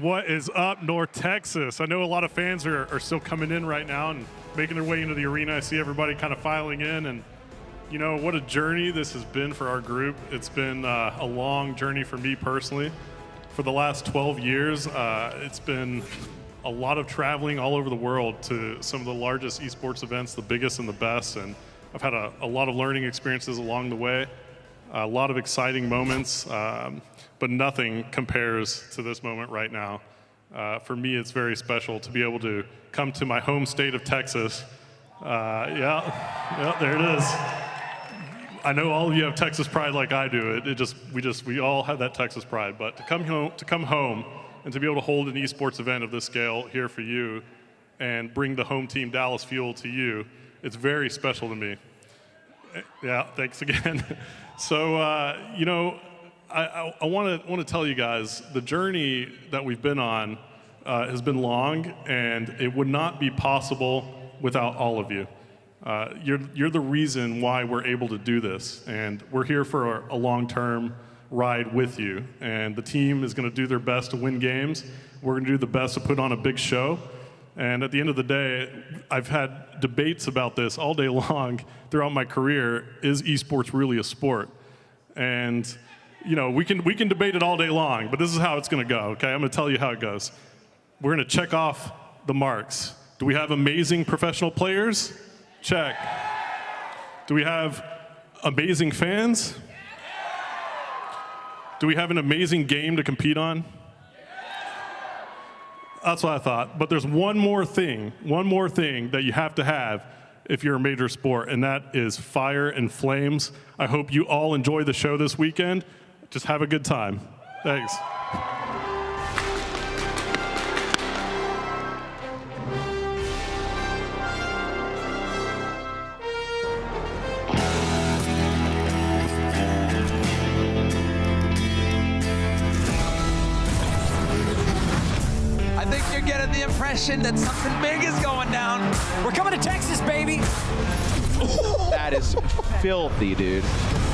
What is up, North Texas? I know a lot of fans are still coming in right now and making their way into the arena. I see everybody kind of filing in, and you know, what a journey this has been for our group. It's been a long journey for me personally. For the last 12 years, it's been a lot of traveling all over the world to some of the largest esports events, the biggest and the best, and I've had a lot of learning experiences along the way, a lot of exciting moments, but nothing compares to this moment right now. For me, it's very special to be able to come to my home state of Texas. Yeah, there it is. I know all of you have Texas pride like I do. We all have that Texas pride. But to come home and to be able to hold an esports event of this scale here for you and bring the home team Dallas Fuel to you, it's very special to me. Yeah, thanks again. So, you know, I want to tell you guys, the journey that we've been on has been long, and it would not be possible without all of you. You're the reason why we're able to do this, and we're here for a long-term ride with you. And the team is going to do their best to win games. We're going to do the best to put on a big show. And at the end of the day, I've had debates about this all day long throughout my career. Is esports really a sport? And you know, we can debate it all day long, but this is how it's going to go. Okay, I'm going to tell you how it goes. We're going to check off the marks. Do we have amazing professional players? Check. Do we have amazing fans? Do we have an amazing game to compete on? That's what I thought. But there's one more thing that you have to have if you're a major sport, and that is fire and flames. I hope you all enjoy the show this weekend. Just have a good time. Thanks. Getting the impression that something big is going down. We're coming to Texas, baby. That is filthy, dude.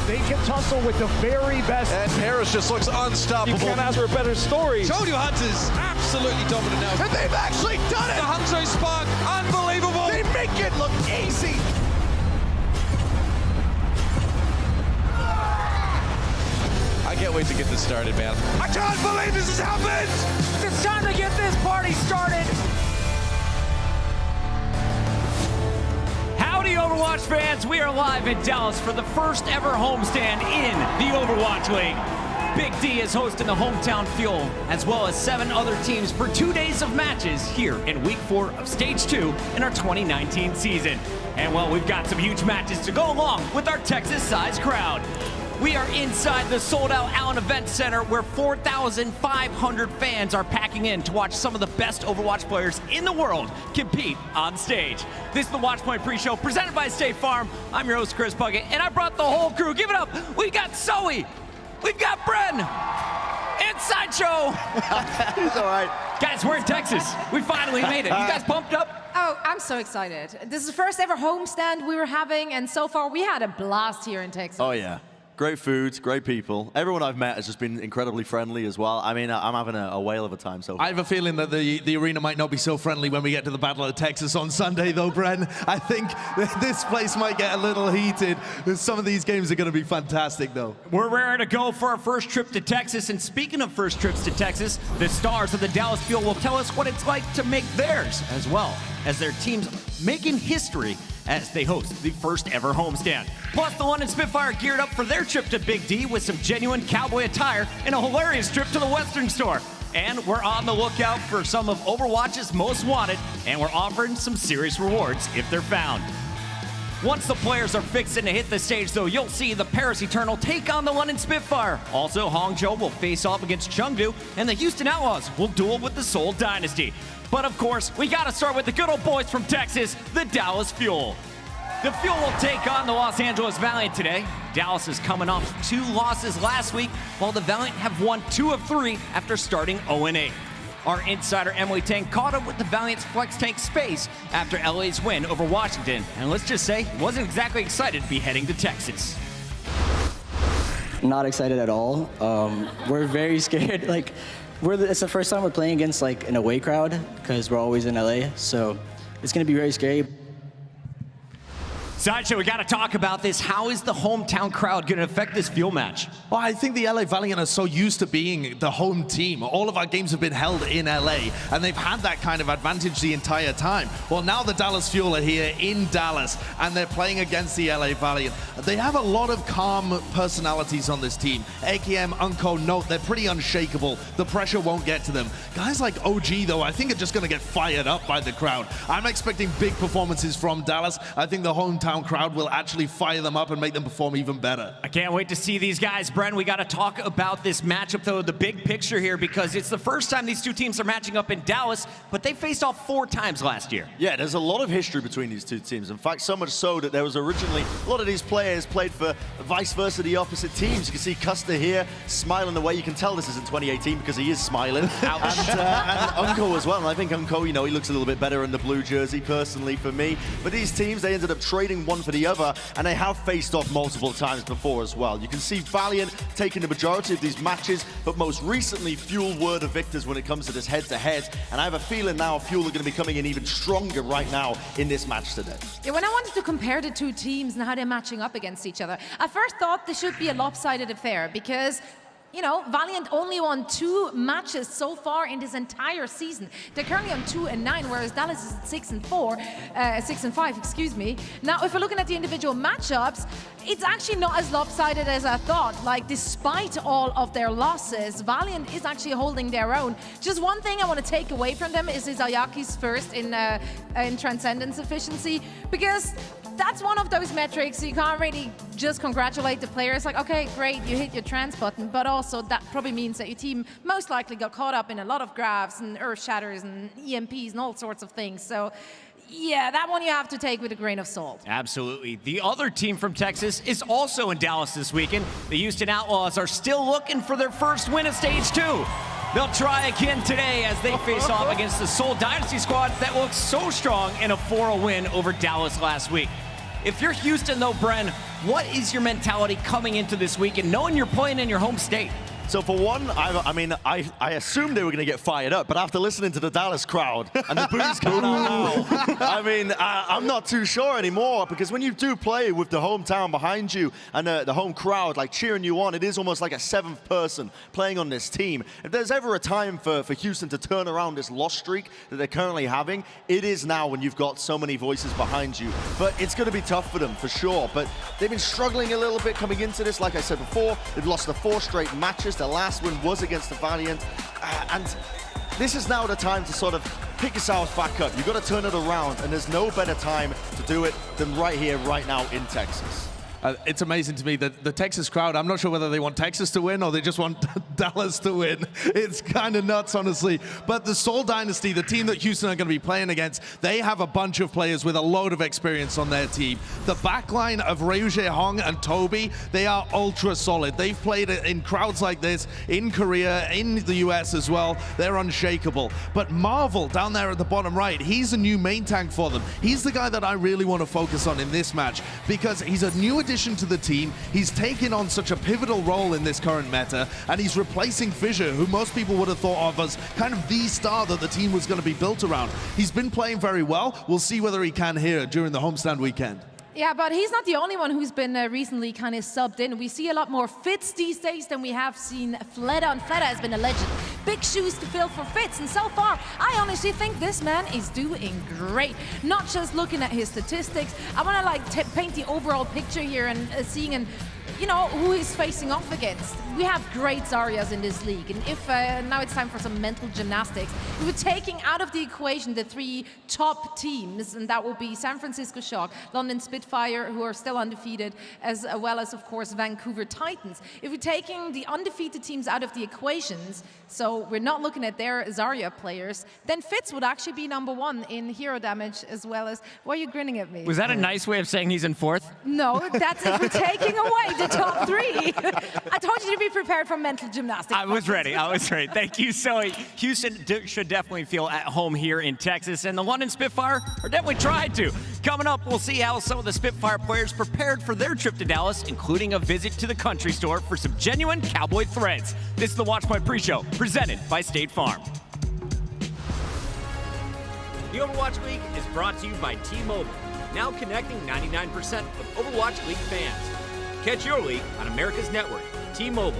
They can tussle with the very best. And Paris just looks unstoppable. You can't ask for a better story. Chengdu Hunters absolutely dominant now. And they've actually done it! The Hangzhou Spark, unbelievable! They make it look easy! I can't wait to get this started, man. I can't believe this has happened! It's time to get this party started. Howdy, Overwatch fans. We are live in Dallas for the first ever homestand in the Overwatch League. Big D is hosting the Hometown Fuel, as well as 7 other teams for 2 days of matches here in Week 4 of Stage 2 in our 2019 season. And well, we've got some huge matches to go along with our Texas-sized crowd. We are inside the sold-out Allen Event Center where 4,500 fans are packing in to watch some of the best Overwatch players in the world compete on stage. This is the Watchpoint Pre-Show presented by State Farm. I'm your host, Chris Puckett, and I brought the whole crew. Give it up. We've got Zoe. We've got Bren. And Sideshow. He's all right. Guys, we're in Texas. We finally made it. You guys pumped up? Oh, I'm so excited. This is the first ever homestand we were having, and so far we had a blast here in Texas. Oh, yeah. Great food, great people. Everyone I've met has just been incredibly friendly as well. I mean, I'm having a whale of a time so far. I have a feeling that the arena might not be so friendly when we get to the Battle of Texas on Sunday, though, Bren. I think this place might get a little heated. Some of these games are going to be fantastic, though. We're raring to go for our first trip to Texas. And speaking of first trips to Texas, the stars of the Dallas Fuel will tell us what it's like to make theirs, as well as their teams making history as they host the first ever homestand. Plus, the London Spitfire geared up for their trip to Big D with some genuine cowboy attire and a hilarious trip to the Western store. And we're on the lookout for some of Overwatch's most wanted, and we're offering some serious rewards if they're found. Once the players are fixing to hit the stage, though, you'll see the Paris Eternal take on the London Spitfire. Also, Hangzhou will face off against Chengdu, and the Houston Outlaws will duel with the Seoul Dynasty. But of course, we gotta start with the good old boys from Texas, the Dallas Fuel. The Fuel will take on the Los Angeles Valiant today. Dallas is coming off 2 losses last week, while the Valiant have won 2 of 3 after starting 0-8. Our insider Emily Tang caught up with the Valiant's flex tank Space after LA's win over Washington, and let's just say he wasn't exactly excited to be heading to Texas. Not excited at all. We're very scared. Like, It's the first time we're playing against like an away crowd because we're always in LA, so it's going to be very scary. Sideshow, we got to talk about this. How is the hometown crowd going to affect this Fuel match? Well, I think the LA Valiant are so used to being the home team. All of our games have been held in LA, and they've had that kind of advantage the entire time. Well, now the Dallas Fuel are here in Dallas, and they're playing against the LA Valiant. They have a lot of calm personalities on this team. AKM, Unco, Note, they're pretty unshakable. The pressure won't get to them. Guys like OG, though, I think are just going to get fired up by the crowd. I'm expecting big performances from Dallas. I think the hometown crowd will actually fire them up and make them perform even better. I can't wait to see these guys. Bren, we got to talk about this matchup, though, the big picture here, because it's the first time these two teams are matching up in Dallas, but they faced off 4 times last year. Yeah, there's a lot of history between these two teams. In fact, so much so that there was originally a lot of these players played for vice versa the opposite teams. You can see Custer here smiling away. You can tell this is in 2018 because he is smiling. and Unco as well. And I think Unco, you know, he looks a little bit better in the blue jersey personally for me. But these teams, they ended up trading one for the other, and they have faced off multiple times before as well. You can see Valiant taking the majority of these matches, but most recently Fuel were the victors when it comes to this head-to-head, and I have a feeling now Fuel are going to be coming in even stronger right now in this match today. Yeah, when I wanted to compare the two teams and how they're matching up against each other, I first thought this should be a lopsided affair because, you know, Valiant only won 2 matches so far in this entire season. They're currently on 2-9, whereas Dallas is at 6-5, excuse me. Now, if we're looking at the individual matchups, it's actually not as lopsided as I thought. Like, despite all of their losses, Valiant is actually holding their own. Just one thing I want to take away from them is Ayaki's first in Transcendence efficiency, because that's one of those metrics you can't really just congratulate the players. Like, okay, great, you hit your trans button, but also that probably means that your team most likely got caught up in a lot of grabs and earth shatters and EMPs and all sorts of things. So yeah, that one you have to take with a grain of salt. Absolutely. The other team from Texas is also in Dallas this weekend. The Houston Outlaws are still looking for their first win of Stage 2. They'll try again today as they face off against the Seoul Dynasty squad that looked so strong in a 4-0 win over Dallas last week. If you're Houston, though, Bren, what is your mentality coming into this week and knowing you're playing in your home state? So for one, I assumed they were going to get fired up, but after listening to the Dallas crowd and the boos coming out now, I'm not too sure anymore, because when you do play with the hometown behind you and the home crowd like cheering you on, it is almost like a 7th person playing on this team. If there's ever a time for Houston to turn around this loss streak that they're currently having, it is now when you've got so many voices behind you. But it's going to be tough for them for sure, but they've been struggling a little bit coming into this. Like I said before, they've lost the 4 straight matches. The last win was against the Valiant, and this is now the time to sort of pick yourself back up. You've got to turn it around, and there's no better time to do it than right here, right now in Texas. It's amazing to me that the Texas crowd, I'm not sure whether they want Texas to win or they just want Dallas to win. It's kind of nuts, honestly. But the Seoul Dynasty, the team that Houston are going to be playing against, they have a bunch of players with a load of experience on their team. The backline of Ryuje Hong and Toby, they are ultra solid. They've played in crowds like this in Korea, in the US as well. They're unshakable. But Marvel, down there at the bottom right, he's a new main tank for them. He's the guy that I really want to focus on in this match, because he's a new addition to the team. He's taken on such a pivotal role in this current meta, and he's replacing Fissure, who most people would have thought of as kind of the star that the team was going to be built around. He's been playing very well. We'll see whether he can here during the homestand weekend. Yeah, but he's not the only one who's been recently kind of subbed in. We see a lot more Fitz these days than we have seen Fleta, and Fleta has been a legend. Big shoes to fill for Fitz, and so far, I honestly think this man is doing great. Not just looking at his statistics. I want to like paint the overall picture here and seeing you know, who he's facing off against. We have great Zaryas in this league, and if now it's time for some mental gymnastics. We were taking out of the equation the 3 top teams, and that will be San Francisco Shock, London Spitfire, who are still undefeated, as well as, of course, Vancouver Titans. If we're taking the undefeated teams out of the equations, so we're not looking at their Zarya players, then Fitz would actually be #1 in hero damage, as well as... Why are you grinning at me? Was that a nice way of saying he's in 4th? No, that's if we're taking away the top 3. I told you to be prepared for mental gymnastics. I was ready. Thank you, Zoe. Houston should definitely feel at home here in Texas, and the London Spitfire are definitely trying to. Coming up, we'll see how some of the Spitfire players prepared for their trip to Dallas, including a visit to the country store for some genuine cowboy threads. This is the Watchpoint Pre-Show, presented by State Farm. The Overwatch League is brought to you by T-Mobile, now connecting 99% of Overwatch League fans. Catch your league on America's network, T-Mobile.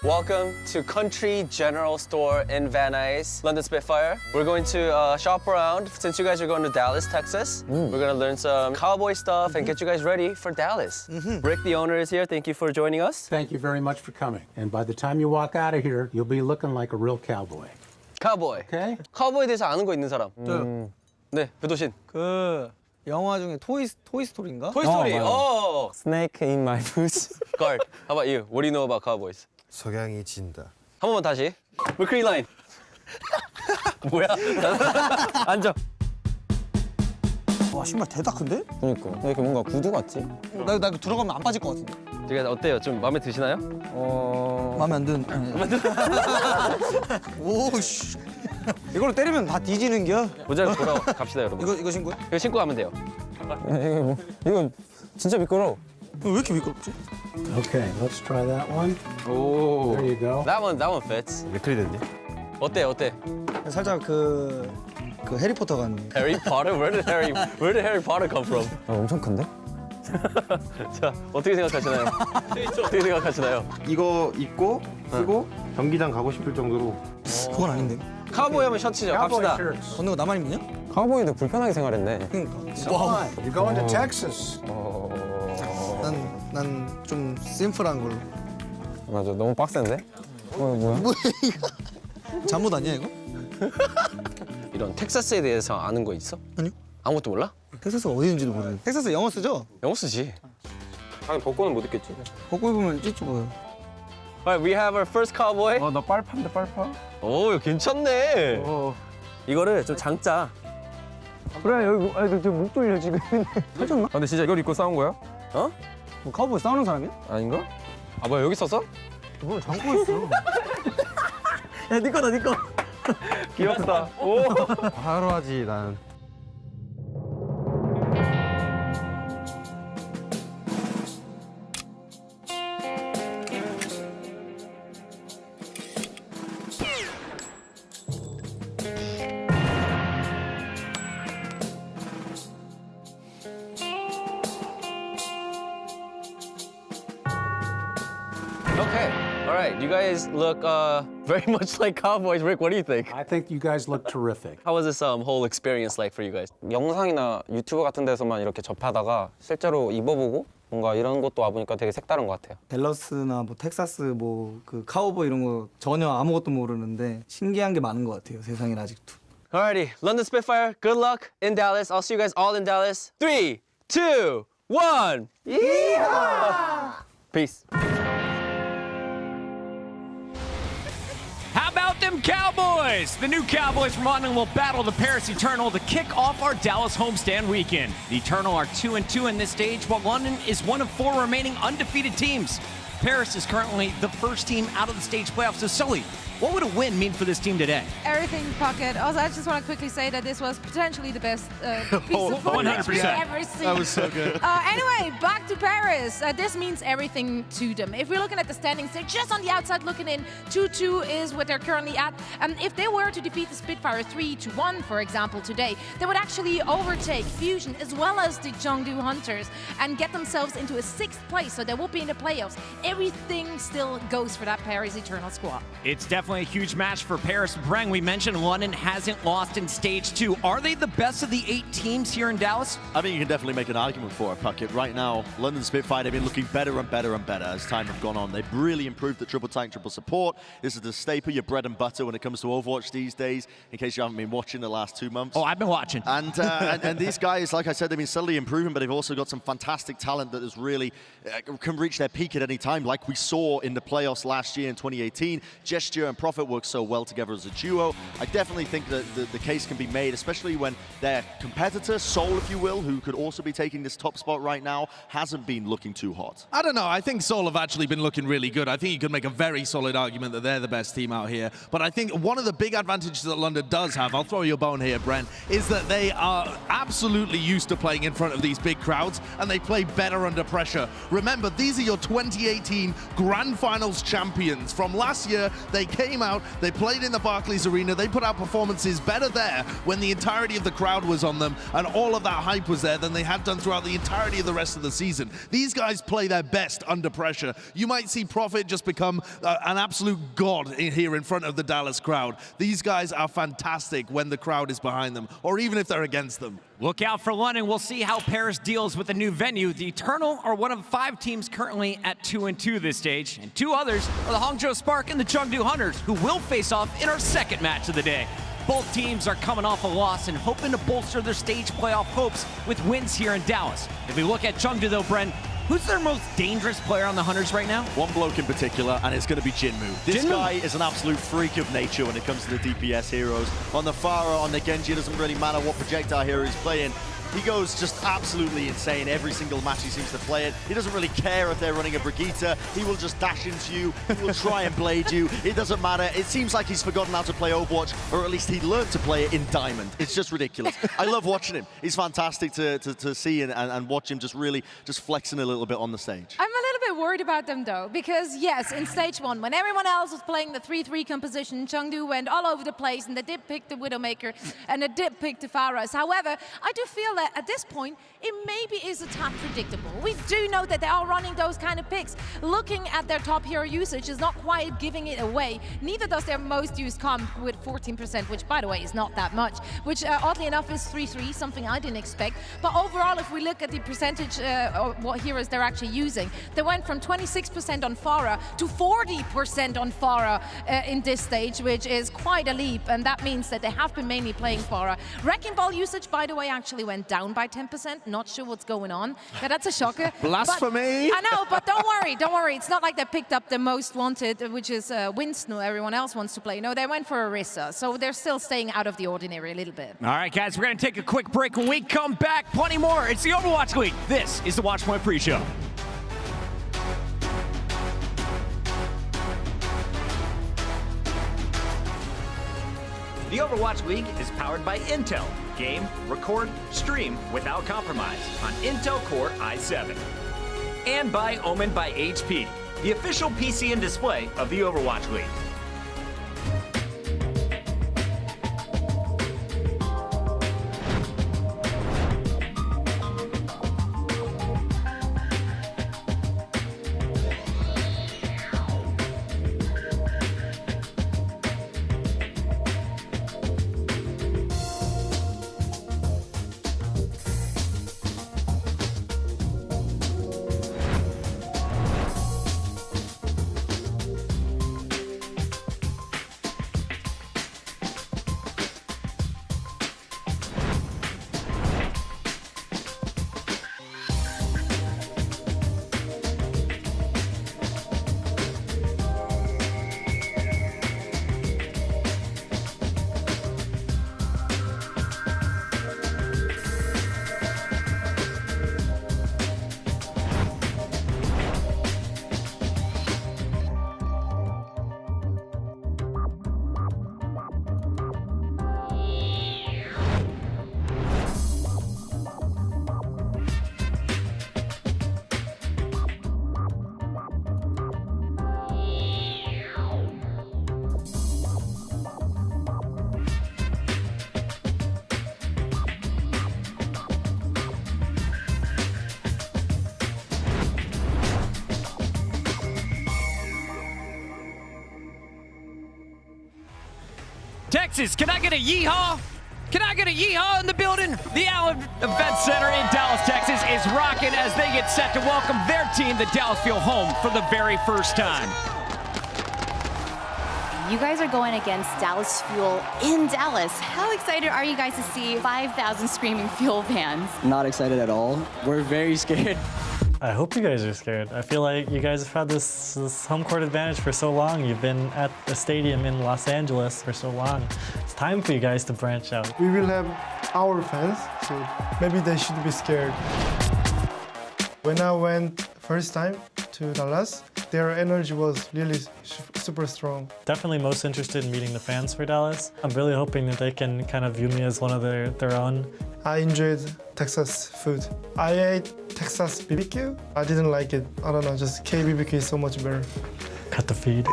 Welcome to Country General Store in Van Nuys, London Spitfire. We're going to shop around since you guys are going to Dallas, Texas. We're going to learn some cowboy stuff and get you guys ready for Dallas. Rick, the owner, is here. Thank you for joining us. Thank you very much for coming. And by the time you walk out of here, you'll be looking like a real cowboy. Cowboy. Okay? 카우보이에 대해서 아는 거 있는 사람? 네, 배도신. 영화 중에 토이스토리인가? 토이스토리. Oh. Snake in my boots. Guard, how about you? What do you know about cowboys? 석양이 진다. 한 번만 다시. McCree line. 뭐야? 앉아. 와 신발 대다 큰데? 그니까. 왜 이렇게 뭔가 구두 같지? 나 이거 들어가면 안 빠질 것 같은데. 되게 어때요? 좀 마음에 드시나요? 마음에 안 드는. 오씨. 이걸로 때리면 다 뒤지는겨. 모자를 보러 갑시다, 여러분. 이거 신고해? 이거 신고 가면 돼요. 이건 진짜 미끄러워. 왜 이렇게 미끄럽지? Okay, let's try that one. 오. There you go. That one fits. 맥클이 됐니? 어때? 살짝 그 해리포터 같네. Harry Potter? Where did Harry Potter come from? 엄청 큰데? 자, 어떻게 생각하시나요? 어떻게 생각하시나요? 이거 입고 쓰고 경기장 가고 싶을 정도로. 그건 아닌데. 카우보이 하면 셔츠죠. Cowboy 갑시다. shirts. 거 나만 입냐? 카우보이도 불편하게 생활했네. 그러니까. Fine. You're going to Texas. 난 좀 심플한 걸로. 맞아, 너무 빡센데? 뭐야? 뭐야 이거? 잠옷 아니야 이거? 이런 텍사스에 대해서 아는 거 있어? 아니요. 아무것도 몰라? 텍사스 어디 있는지도 모르는데. 텍사스 영어 쓰죠? 영어 쓰지. 아니, 복고는 못 읽겠지. 벗고 입으면 찌찌 보여. Alright, we have our first cowboy. 나 빨판데 빨파? 오, 괜찮네. 이거를 좀 장자. 그래 여기 너목 졸려 지금. 살쪘나? 근데 진짜 이걸 입고 싸운 거야? 어? 뭐 카우보이 싸우는 사람이야? 아닌가? 아, 뭐야, 여기 썼어? 뭘 잠고 있어. 야, 네 거다, 네 거. 귀엽다. 오. 하루 하지 난. Okay. All right. You guys look very much like cowboys. Rick, what do you think? I think you guys look terrific. How was this whole experience like for you guys? 영상이나 유튜브 같은 데서만 이렇게 접하다가 실제로 입어보고 뭔가 이런 것도 와보니까 되게 색다른 것 같아요. 댈러스나 뭐 텍사스 뭐 그 카우보이 이런 거 전혀 아무것도 모르는데 신기한 게 많은 것 같아요. 세상에 아직도. Alrighty, London Spitfire, good luck in Dallas. I'll see you guys all in Dallas. 3, 2, 1. Yeehaw! Peace. How about them Cowboys? The new Cowboys from London will battle the Paris Eternal to kick off our Dallas homestand weekend. The Eternal are 2-2 in this stage, while London is one of 4 remaining undefeated teams. Paris is currently the first team out of the stage playoffs. So Sully, what would a win mean for this team today? Everything, Pocket. Also, I just want to quickly say that this was potentially the best piece of footage we've ever seen. That was so good. Anyway, back to Paris. This means everything to them. If we're looking at the standings, they're just on the outside looking in. 2-2 is what they're currently at. If they were to defeat the Spitfire 3-1, for example, today, they would actually overtake Fusion as well as the Chengdu Hunters and get themselves into a 6th place, so they will be in the playoffs. Everything still goes for that Paris Eternal squad. It's definitely a huge match for Paris. Brang, we mentioned London hasn't lost in stage 2. Are they the best of the 8 teams here in Dallas? I think you can definitely make an argument for it, Puckett. Right now, London Spitfire have been looking better and better and better as time has gone on. They've really improved the triple tank, triple support. This is the staple, your bread and butter when it comes to Overwatch these days, in case you haven't been watching the last 2 months. Oh, I've been watching. And these guys, like I said, they've been steadily improving, but they've also got some fantastic talent that is really can reach their peak at any time, like we saw in the playoffs last year in 2018. Gesture and Prophet work so well together as a duo. I definitely think that the case can be made, especially when their competitor, Seoul, if you will, who could also be taking this top spot right now, hasn't been looking too hot. I don't know. I think Seoul have actually been looking really good. I think you could make a very solid argument that they're the best team out here. But I think one of the big advantages that London does have, I'll throw you a bone here, Brent, is that they are absolutely used to playing in front of these big crowds, and they play better under pressure. Remember, these are your 2018 Grand Finals champions. From last year, they came out, they played in the Barclays Arena, they put out performances better there when the entirety of the crowd was on them, and all of that hype was there than they had done throughout the entirety of the rest of the season. These guys play their best under pressure. You might see Prophet just become an absolute god here in front of the Dallas crowd. These guys are fantastic when the crowd is behind them, or even if they're against them. Look out for London. We'll see how Paris deals with the new venue. The Eternal are one of 5 teams currently at 2-2 this stage, and 2 others are the Hangzhou Spark and the Chengdu Hunters, who will face off in our second match of the day. Both teams are coming off a loss and hoping to bolster their stage playoff hopes with wins here in Dallas. If we look at Chengdu though, Brent, who's their most dangerous player on the Hunters right now? One bloke in particular, and it's going to be Jinmu. This guy is an absolute freak of nature when it comes to the DPS heroes. On the Pharah, on the Genji, it doesn't really matter what projectile hero he's playing. He goes just absolutely insane every single match he seems to play it. He doesn't really care if they're running a Brigitte. He will just dash into you. He will try and blade you. It doesn't matter. It seems like he's forgotten how to play Overwatch, or at least he learned to play it in Diamond. It's just ridiculous. I love watching him. He's fantastic to see and watch him just really just flexing a little bit on the stage. I'm a little bit worried about them though, because yes, in stage 1, when everyone else was playing the 3-3 composition, Chengdu went all over the place, and they did pick the Widowmaker, and they did pick the Pharahs. However, I do feel that at this point, it maybe is a tad predictable. We do know that they are running those kind of picks. Looking at their top hero usage is not quite giving it away. Neither does their most used comp with 14%, which by the way is not that much, which oddly enough is 3-3, something I didn't expect. But overall, if we look at the percentage of what heroes they're actually using, they went from 26% on Pharah to 40% on Pharah in this stage, which is quite a leap, and that means that they have been mainly playing Pharah. Wrecking Ball usage, by the way, actually went down by 10%. Not sure what's going on. Yeah, that's a shocker. Blasphemy! But, I know, but don't worry. It's not like they picked up the most wanted, which is Winston, who everyone else wants to play. No, they went for Orisa, so they're still staying out of the ordinary a little bit. All right, guys, we're going to take a quick break. When we come back, plenty more. It's the Overwatch League. This is the Watchpoint Pre-Show. The Overwatch League is powered by Intel. Game, record, stream without compromise on Intel Core i7. And by Omen by HP, the official PC and display of the Overwatch League. Texas, can I get a yeehaw? Can I get a yeehaw in the building? The Allen Event Center in Dallas, Texas is rocking as they get set to welcome their team, the Dallas Fuel, home for the very first time. You guys are going against Dallas Fuel in Dallas. How excited are you guys to see 5,000 screaming Fuel fans? Not excited at all. We're very scared. I hope you guys are scared. I feel like you guys have had this home court advantage for so long. You've been at the stadium in Los Angeles for so long. It's time for you guys to branch out. We will have our fans, so maybe they should be scared. When I went first time to Dallas, their energy was really super strong. Definitely most interested in meeting the fans for Dallas. I'm really hoping that they can kind of view me as one of their own. I enjoyed Texas food. I ate Texas BBQ. I didn't like it. I don't know, just KBBQ is so much better. Cut the feed.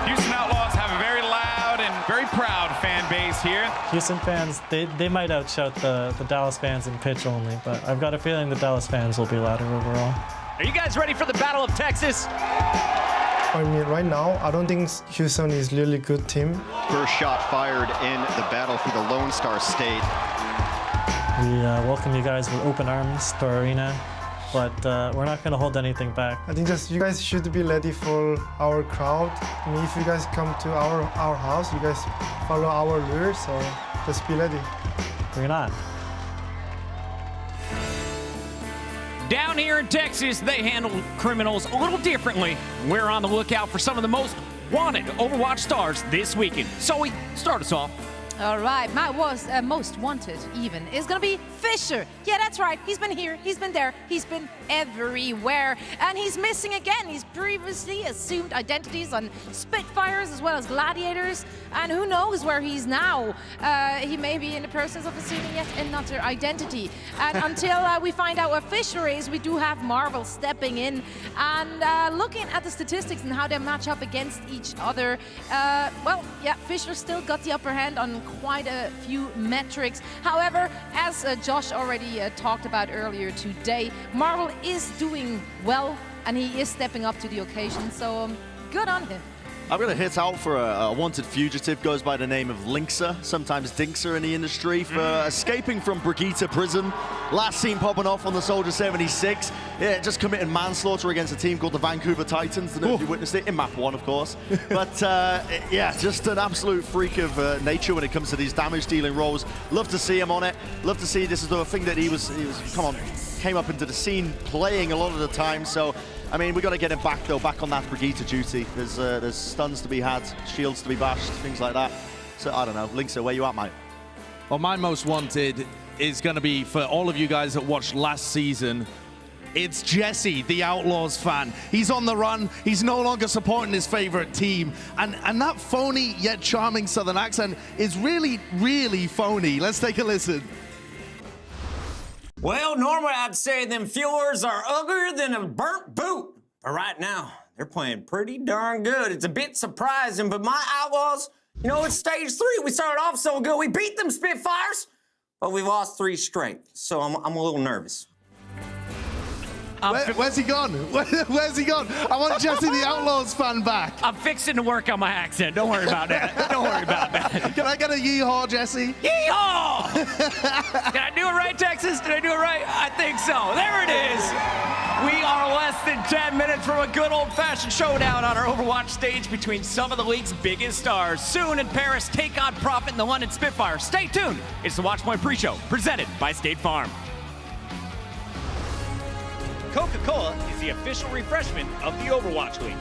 Houston Outlaws have a very loud and very proud fan base here. Houston fans, they might outshout the Dallas fans in pitch only, but I've got a feeling the Dallas fans will be louder overall. Are you guys ready for the Battle of Texas? I mean, right now, I don't think Houston is really good team. First shot fired in the battle for the Lone Star State. We welcome you guys with open arms to our arena, but we're not going to hold anything back. I think just you guys should be ready for our crowd. I mean, if you guys come to our house, you guys follow our rules, so just be ready. We're not. Down here in Texas, they handle criminals a little differently. We're on the lookout for some of the most wanted Overwatch stars this weekend. Zoe, start us off. All right, my most wanted even is gonna be Fisher. Yeah, that's right. He's been here, he's been there, he's been everywhere, and he's missing again. He's previously assumed identities on Spitfires as well as Gladiators, and who knows where he's now. He may be in the process of assuming yet another identity. And until we find out what Fisher is, we do have Marvel stepping in and looking at the statistics and how they match up against each other. Well, yeah, Fisher still got the upper hand on quite a few metrics. However, as Josh already talked about earlier today, Marvel is doing well and he is stepping up to the occasion, so good on him. I'm going to hit out for a wanted fugitive, goes by the name of Linkser, sometimes Dinkser in the industry, for escaping from Brigitte prison. Last seen popping off on the Soldier 76. Yeah, just committing manslaughter against a team called the Vancouver Titans. I don't know if you witnessed it, in map 1, of course. But yeah, just an absolute freak of nature when it comes to these damage-dealing roles. Love to see him on it. Love to see this is the thing that he was came up into the scene playing a lot of the time. So, I mean, we got to get him back, though, back on that Brigitte duty. There's stuns to be had, shields to be bashed, things like that. So, I don't know. Linkser, where you at, mate? Well, my most wanted is going to be for all of you guys that watched last season. It's Jesse, the Outlaws fan. He's on the run. He's no longer supporting his favorite team. And that phony yet charming Southern accent is really, really phony. Let's take a listen. Well, normally I'd say them Fuelers are uglier than a burnt boot. But right now, they're playing pretty darn good. It's a bit surprising, but my Outlaws, you know, it's stage 3. We started off so good. We beat them Spitfires, but we've lost 3 straight. So I'm a little nervous. Where's he gone? Where's he gone? I want Jesse the Outlaws fan back. I'm fixing to work on my accent. Don't worry about that. Don't worry about that. Can I get a yeehaw, Jesse? Yeehaw! Did I do it right, Texas? Did I do it right? I think so. There it is. We are less than 10 minutes from a good old-fashioned showdown on our Overwatch stage between some of the league's biggest stars. Soon in Paris, take on Profit and the London Spitfire. Stay tuned. It's the Watchpoint Preshow, presented by State Farm. Coca-Cola is the official refreshment of the Overwatch League.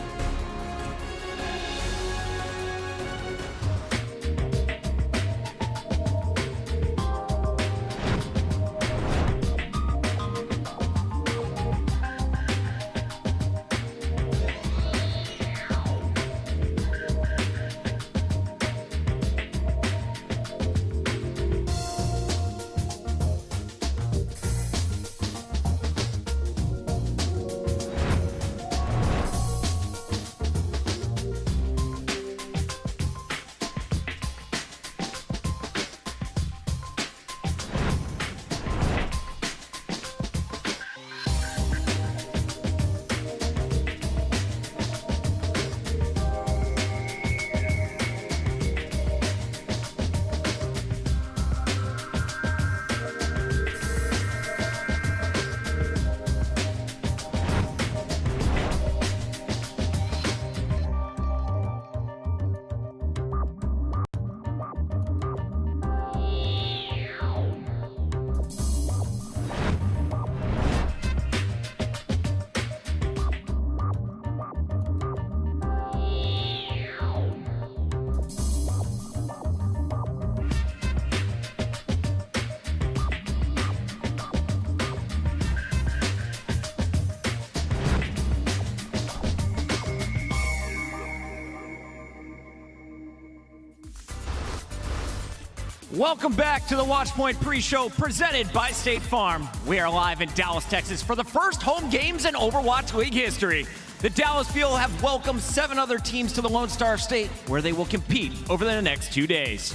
Welcome back to the Watchpoint pre-show presented by State Farm. We are live in Dallas, Texas for the first home games in Overwatch League history. The Dallas Fuel have welcomed 7 other teams to the Lone Star State where they will compete over the next 2 days.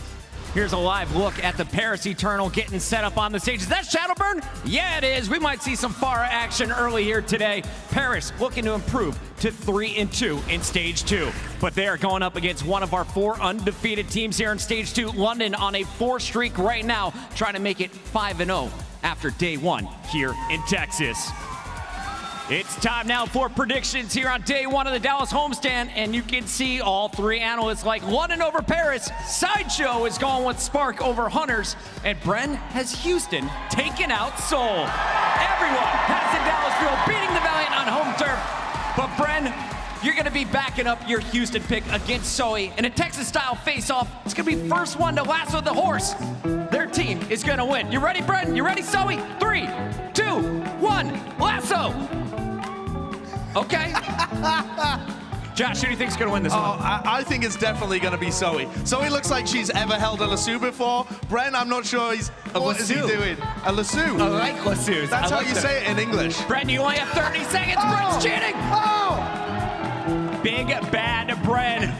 Here's a live look at the Paris Eternal getting set up on the stage. Is that Shadowburn? Yeah, it is. We might see some Pharah action early here today. Paris looking to improve to 3-2 in Stage 2. But they are going up against one of our 4 undefeated teams here in Stage 2. London on a 4 streak right now, trying to make it 5-0 after day 1 here in Texas. It's time now for predictions here on day 1 of the Dallas homestand, and you can see all 3 analysts like London over Paris, Sideshow is going with Spark over Hunters, and Bren has Houston taking out Seoul. Everyone has the Dallas Fuel beating the Valiant on home turf, but Bren, you're going to be backing up your Houston pick against Seoul in a Texas-style face-off. It's going to be first one to lasso the horse. Their team is going to win. You ready, Bren? You ready, Zoe? 3, 2, 1, lasso! Okay. Josh, who do you think is going to win this one? I think it's definitely going to be Zoe. Zoe looks like she's ever held a lasso before. Brent, I'm not sure what is he doing? A lasso? I like lassos. That's how you say it in English. Brent, you only have 30 seconds. Brent's cheating. Oh! Big bad Brent.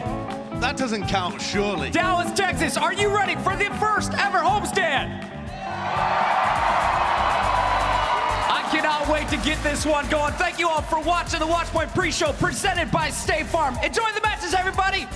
That doesn't count, surely. Dallas, Texas, are you ready for the first ever homestand? I cannot wait to get this one going. Thank you all for watching the Watchpoint pre-show presented by State Farm. Enjoy the matches, everybody.